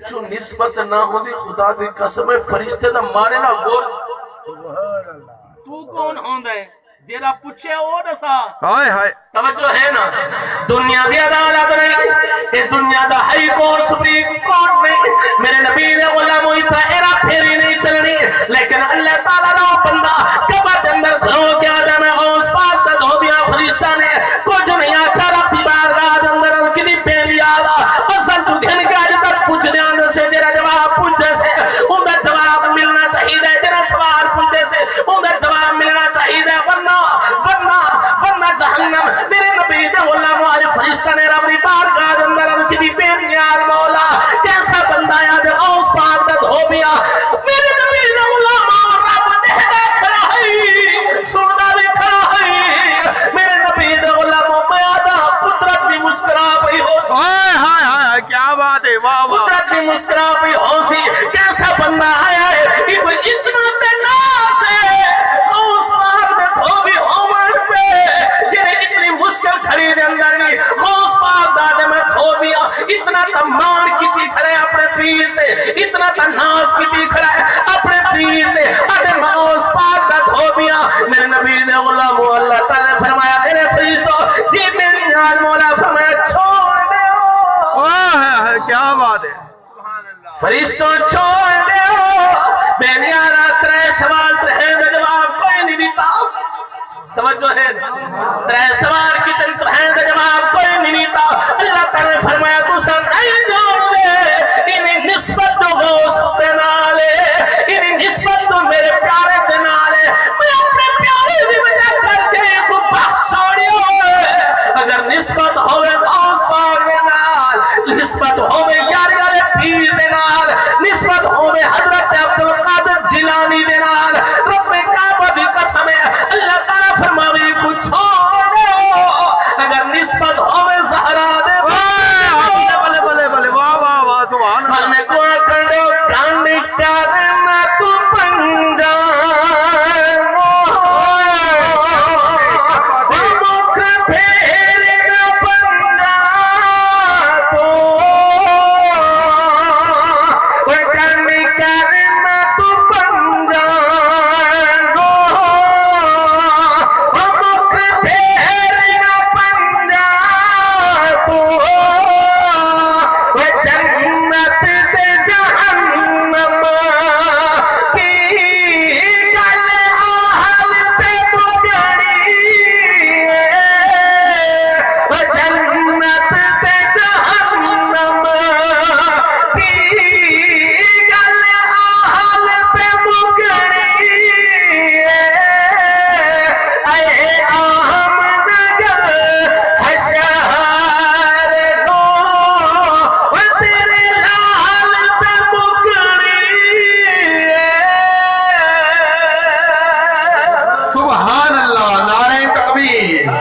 پچھو نسبت نہ ہو دی خدا دی قسم فرشتے دا مارے نہ گور تو کون ہوندہ ہے جیرا پوچھے او دسا ہائے ہائے توجہ ہے نا دنیا دی عدالت نہیں یہ دنیا the high court supreme court نہیں میرے نبی دے غلام ہوئی تا ایرا پھیری نہیں چلنی لیکن اللہ تعالیٰ دا بندہ قبر دے اندر کھلو کے آدم غوث پاک سے دھوبیاں فرشتہ نے کچھ نہیں آکھا رب دی بارگاہ دے اندر کدی پہلی آدھا اصل تو گھن کے آج تک پوچھ دے اندر سے جیرا جواب پوچھ دے سے ان دا جواب ملنا چاہیے دے جیرا سوال پوچھ دے سے ان دا جواب ملنا چاہیے دے ورنہ جہنم میرے نبی دے غلام والے فرشتہ نے رب دی بارگاہ دے اندر کی بھی بے نیار مولا کیسا بندہ یا دے غوث پاک دے دھوبیا میرے نبی دے غلام رب نے کھڑا ہے سننا بھی کھڑا ہے میرے نبی دے غلام میادہ قدرت بھی مسکرا پئی ہو ہائے ہائے ہائے کیا بات ہے واہ واہ قدرت بھی مسکرا پئی ہو سی کیسا بندہ آیا ہے کہ کوئی اتنا بے ناز ہے غوث پاک دے دھوبی عمر پہ جنہیں اتنی مشکل کھڑی دے اندر نہیں غوث پاک دادے میں دھوبیا اتنا تمان کیتی کھڑے اپنے پیر تے اتنا تناز کیتی کھڑے اپنے پیر تے اگر غوث پاک دا دھوبیا میرے نبی نے غلام اللہ تعالیٰ نے فرمایا میرے فرشتوں جی میری یار مولا فرمایا چھوڑ دے واہ کیا بات ہے فرشتوں چھوڑ دے میں نے آرہ ترے سوال ترہے دے جواب کوئی نہیں دیتا توجہ ہے ترے سوال کی ترہے دے جواب کوئی نہیں دیتا اللہ تعالیٰ نے فرمایا تو سا نہیں جوڑ دے انہیں نسبت تو غوث دے نالے انہیں نسبت تو میرے پیارے دے نالے میں اپنے پیارے دی وجہ کر کے کو بخش چھوڑی ہوئے اگر نسبت ہوئے غوث پاک دے نال نسبت ہوئے یاری والے پیر دے نال نسبت ہوئے حضرت عبدالقادر جیلانی دے نال رب کعبہ دی قسم ہے اللہ تعالیٰ فرماوی کو چھوڑو اگر نسبت ہوئے زہرا دے بلے بلے بلے واہ واہ واہ سبحان اللہ میں کو کر دے کانڈی کر